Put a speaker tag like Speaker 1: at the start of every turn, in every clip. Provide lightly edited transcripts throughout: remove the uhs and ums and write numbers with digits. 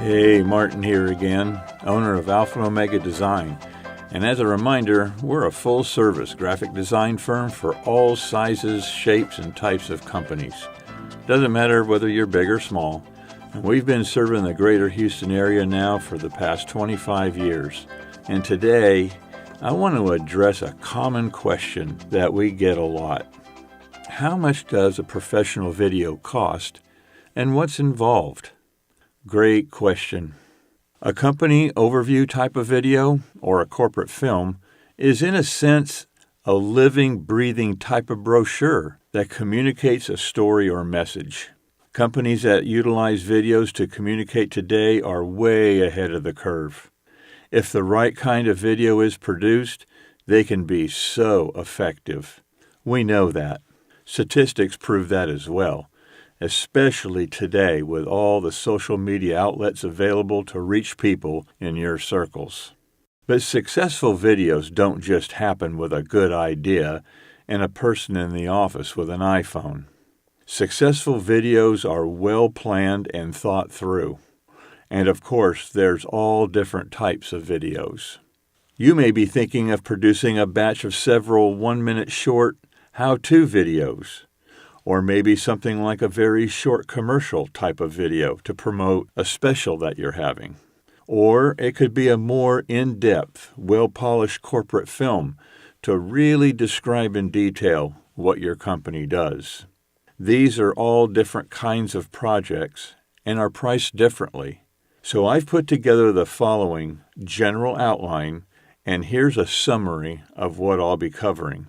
Speaker 1: Hey, Martin here again, owner of Alpha and Omega Design. And as a reminder, we're a full-service graphic design firm for all sizes, shapes, and types of companies. Doesn't matter whether you're big or small. And we've been serving the greater Houston area now for the past 25 years. And today, I want to address a common question that we get a lot. How much does a professional video cost, and what's involved? Great question. A company overview type of video or a corporate film is in a sense a living, breathing type of brochure that communicates a story or message. Companies that utilize videos to communicate today are way ahead of the curve. If the right kind of video is produced, they can be so effective. We know that. Statistics prove that as well, especially today with all the social media outlets available to reach people in your circles. But successful videos don't just happen with a good idea and a person in the office with an iPhone. Successful videos are well planned and thought through. And of course, there's all different types of videos. You may be thinking of producing a batch of several 1-minute short how-to videos, or maybe something like a very short commercial type of video to promote a special that you're having. Or it could be a more in-depth, well-polished corporate film to really describe in detail what your company does. These are all different kinds of projects and are priced differently. So I've put together the following general outline, and here's a summary of what I'll be covering.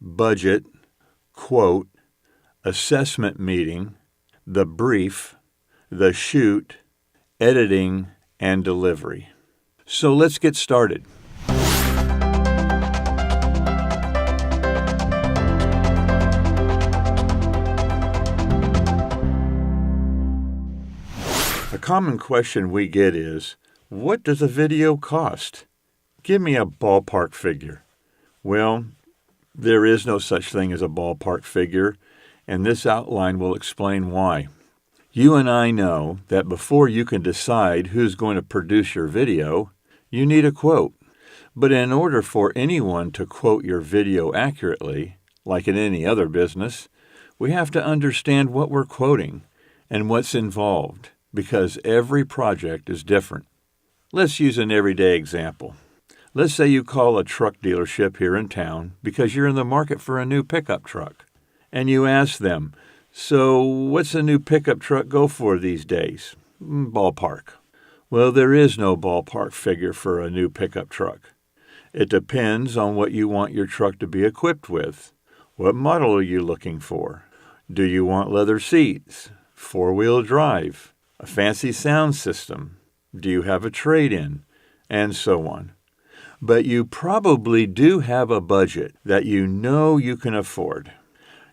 Speaker 1: Budget, quote, assessment meeting, the brief, the shoot, editing, and delivery. So let's get started. A common question we get is, what does a video cost? Give me a ballpark figure. Well, there is no such thing as a ballpark figure, and this outline will explain why. You and I know that before you can decide who's going to produce your video, you need a quote. But in order for anyone to quote your video accurately, like in any other business, we have to understand what we're quoting and what's involved, because every project is different. Let's use an everyday example. Let's say you call a truck dealership here in town because you're in the market for a new pickup truck. And you ask them, so what's a new pickup truck go for these days? Ballpark. Well, there is no ballpark figure for a new pickup truck. It depends on what you want your truck to be equipped with. What model are you looking for? Do you want leather seats, 4-wheel drive, a fancy sound system? Do you have a trade-in? And so on. But you probably do have a budget that you know you can afford.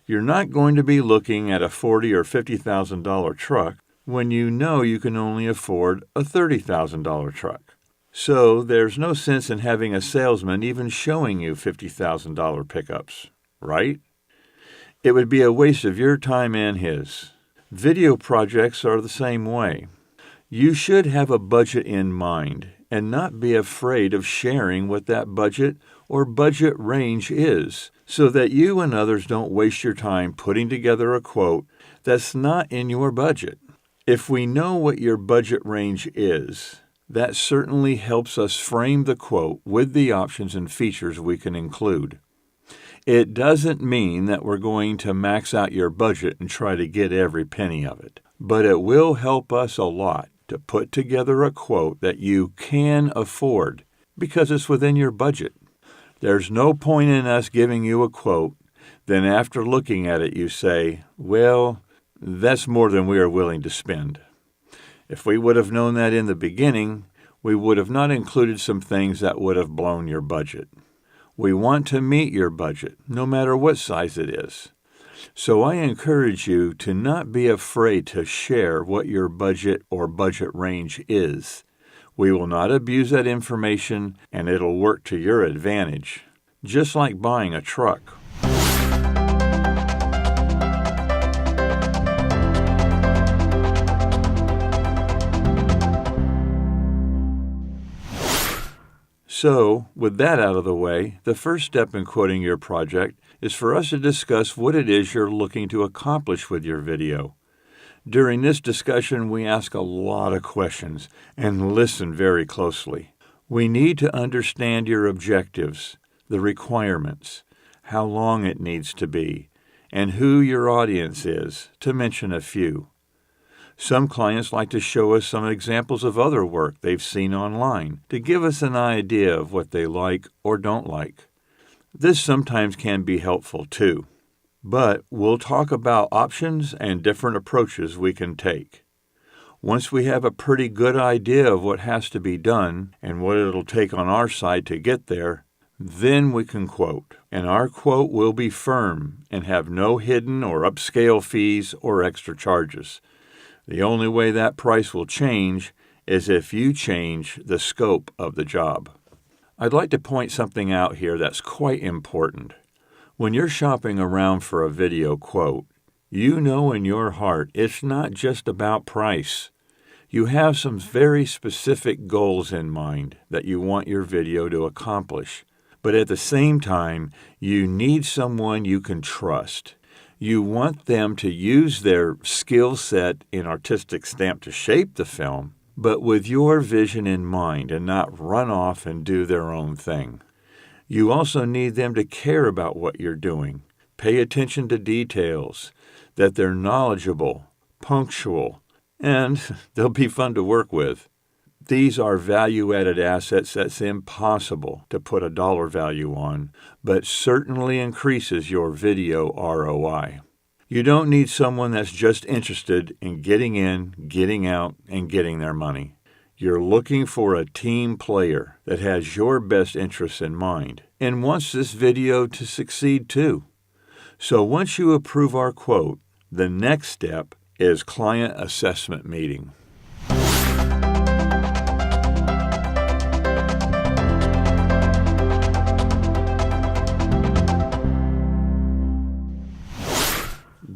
Speaker 1: You're not going to be looking at a $40,000 or $50,000 truck when you know you can only afford a $30,000 truck. So there's no sense in having a salesman even showing you $50,000 pickups, right? It would be a waste of your time and his. Video projects are the same way. You should have a budget in mind and not be afraid of sharing what that budget or budget range is, so that you and others don't waste your time putting together a quote that's not in your budget. If we know what your budget range is, that certainly helps us frame the quote with the options and features we can include. It doesn't mean that we're going to max out your budget and try to get every penny of it, but it will help us a lot to put together a quote that you can afford because it's within your budget. There's no point in us giving you a quote, then after looking at it you say, well, that's more than we are willing to spend. If we would have known that in the beginning, we would have not included some things that would have blown your budget. We want to meet your budget, no matter what size it is. So I encourage you to not be afraid to share what your budget or budget range is. We will not abuse that information, and it'll work to your advantage, just like buying a truck. So, with that out of the way, the first step in quoting your project is for us to discuss what it is you're looking to accomplish with your video. During this discussion, we ask a lot of questions and listen very closely. We need to understand your objectives, the requirements, how long it needs to be, and who your audience is, to mention a few. Some clients like to show us some examples of other work they've seen online to give us an idea of what they like or don't like. This sometimes can be helpful too, but we'll talk about options and different approaches we can take. Once we have a pretty good idea of what has to be done and what it'll take on our side to get there, then we can quote, and our quote will be firm and have no hidden or upscale fees or extra charges. The only way that price will change is if you change the scope of the job. I'd like to point something out here that's quite important. When you're shopping around for a video quote, you know in your heart it's not just about price. You have some very specific goals in mind that you want your video to accomplish. But at the same time, you need someone you can trust. You want them to use their skill set in artistic stamp to shape the film, but with your vision in mind and not run off and do their own thing. You also need them to care about what you're doing, pay attention to details, that they're knowledgeable, punctual, and they'll be fun to work with. These are value-added assets that's impossible to put a dollar value on, but certainly increases your video ROI. You don't need someone that's just interested in getting in, getting out, and getting their money. You're looking for a team player that has your best interests in mind and wants this video to succeed too. So once you approve our quote, the next step is client assessment meeting.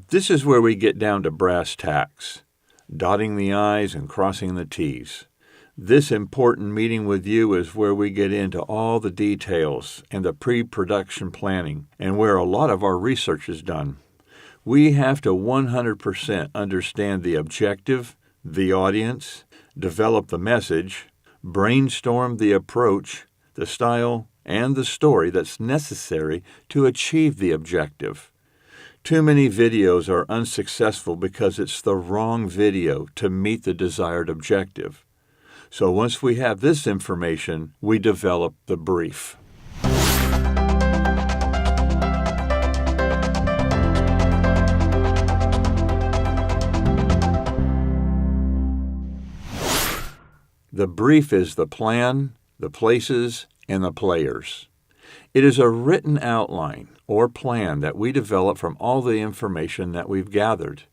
Speaker 1: This is where we get down to brass tacks, dotting the I's and crossing the T's. This important meeting with you is where we get into all the details and the pre-production planning and where a lot of our research is done. We have to 100% understand the objective, the audience, develop the message, brainstorm the approach, the style, and the story that's necessary to achieve the objective. Too many videos are unsuccessful because it's the wrong video to meet the desired objective. So once we have this information, we develop the brief. The brief is the plan, the places, and the players. It is a written outline or plan that we develop from all the information that we've gathered.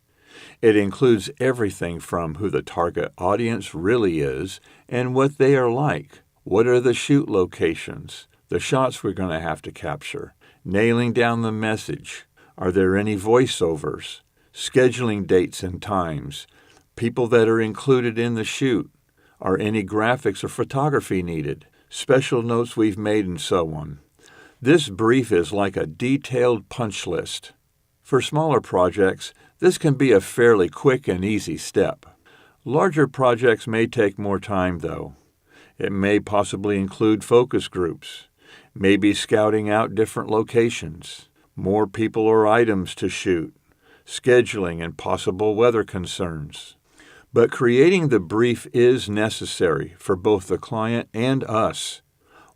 Speaker 1: It includes everything from who the target audience really is and what they are like, what are the shoot locations, the shots we're going to have to capture, nailing down the message, are there any voiceovers, scheduling dates and times, people that are included in the shoot, are any graphics or photography needed, special notes we've made, and so on. This brief is like a detailed punch list. For smaller projects, this can be a fairly quick and easy step. Larger projects may take more time, though. It may possibly include focus groups, maybe scouting out different locations, more people or items to shoot, scheduling, and possible weather concerns. But creating the brief is necessary for both the client and us.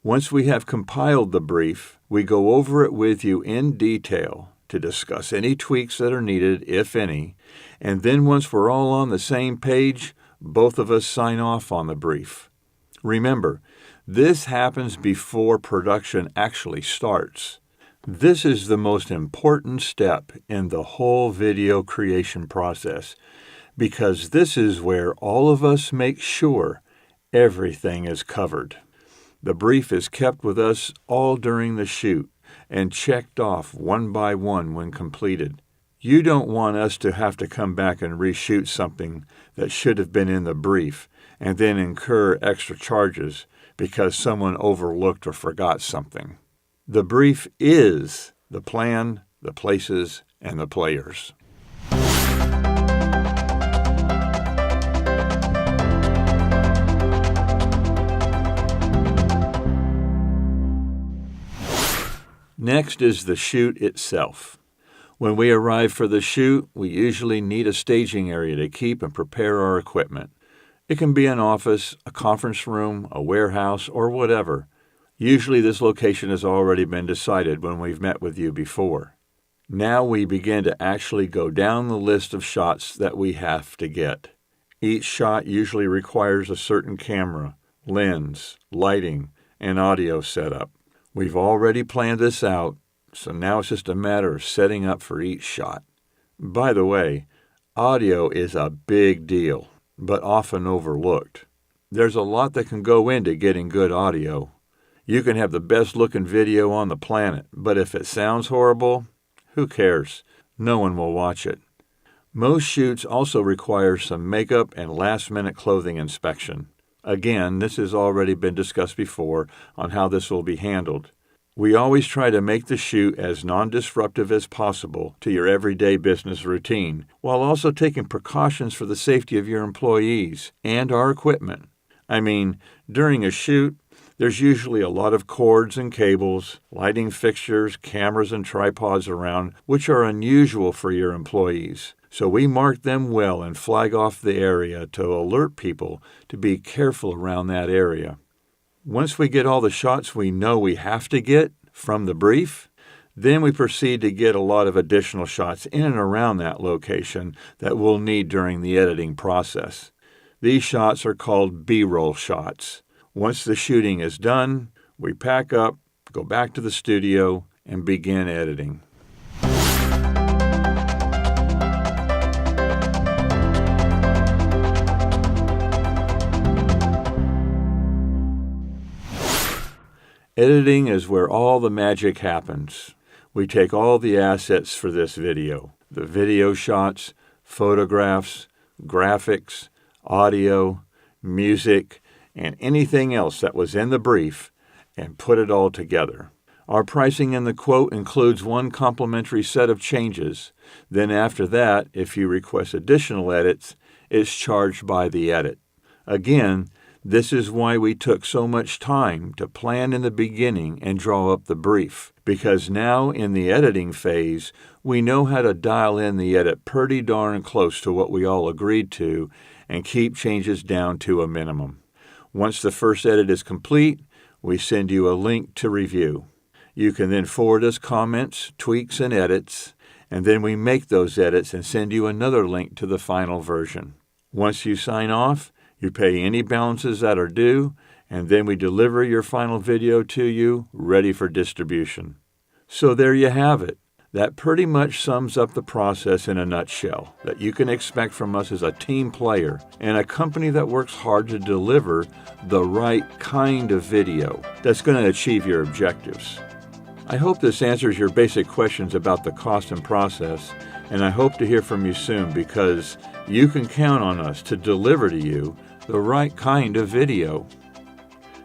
Speaker 1: Once we have compiled the brief, we go over it with you in detail to discuss any tweaks that are needed, if any, and then once we're all on the same page, both of us sign off on the brief. Remember, this happens before production actually starts. This is the most important step in the whole video creation process, because this is where all of us make sure everything is covered. The brief is kept with us all during the shoot and checked off one by one when completed. You don't want us to have to come back and reshoot something that should have been in the brief and then incur extra charges because someone overlooked or forgot something. The brief is the plan, the places, and the players. Next is the shoot itself. When we arrive for the shoot, we usually need a staging area to keep and prepare our equipment. It can be an office, a conference room, a warehouse, or whatever. Usually this location has already been decided when we've met with you before. Now we begin to actually go down the list of shots that we have to get. Each shot usually requires a certain camera, lens, lighting, and audio setup. We've already planned this out, so now it's just a matter of setting up for each shot. By the way, audio is a big deal, but often overlooked. There's a lot that can go into getting good audio. You can have the best looking video on the planet, but if it sounds horrible, who cares? No one will watch it. Most shoots also require some makeup and last-minute clothing inspection. Again, this has already been discussed before on how this will be handled. We always try to make the shoot as non-disruptive as possible to your everyday business routine, while also taking precautions for the safety of your employees and our equipment. I mean, during a shoot, there's usually a lot of cords and cables, lighting fixtures, cameras, and tripods around, which are unusual for your employees. So we mark them well and flag off the area to alert people to be careful around that area. Once we get all the shots we know we have to get from the brief, then we proceed to get a lot of additional shots in and around that location that we'll need during the editing process. These shots are called B-roll shots. Once the shooting is done, we pack up, go back to the studio, and begin editing. Editing is where all the magic happens. We take all the assets for this video, the video shots, photographs, graphics, audio, music, and anything else that was in the brief, and put it all together. Our pricing in the quote includes one complimentary set of changes. Then after that, if you request additional edits, it's charged by the edit. Again, this is why we took so much time to plan in the beginning and draw up the brief, because now in the editing phase, we know how to dial in the edit pretty darn close to what we all agreed to and keep changes down to a minimum. Once the first edit is complete, we send you a link to review. You can then forward us comments, tweaks, and edits, and then we make those edits and send you another link to the final version. Once you sign off, you pay any balances that are due, and then we deliver your final video to you, ready for distribution. So there you have it. That pretty much sums up the process in a nutshell that you can expect from us as a team player and a company that works hard to deliver the right kind of video that's going to achieve your objectives. I hope this answers your basic questions about the cost and process, and I hope to hear from you soon because you can count on us to deliver to you the right kind of video.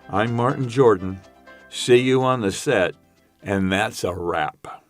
Speaker 1: I'm Martin Jordan. See you on the set, and that's a wrap.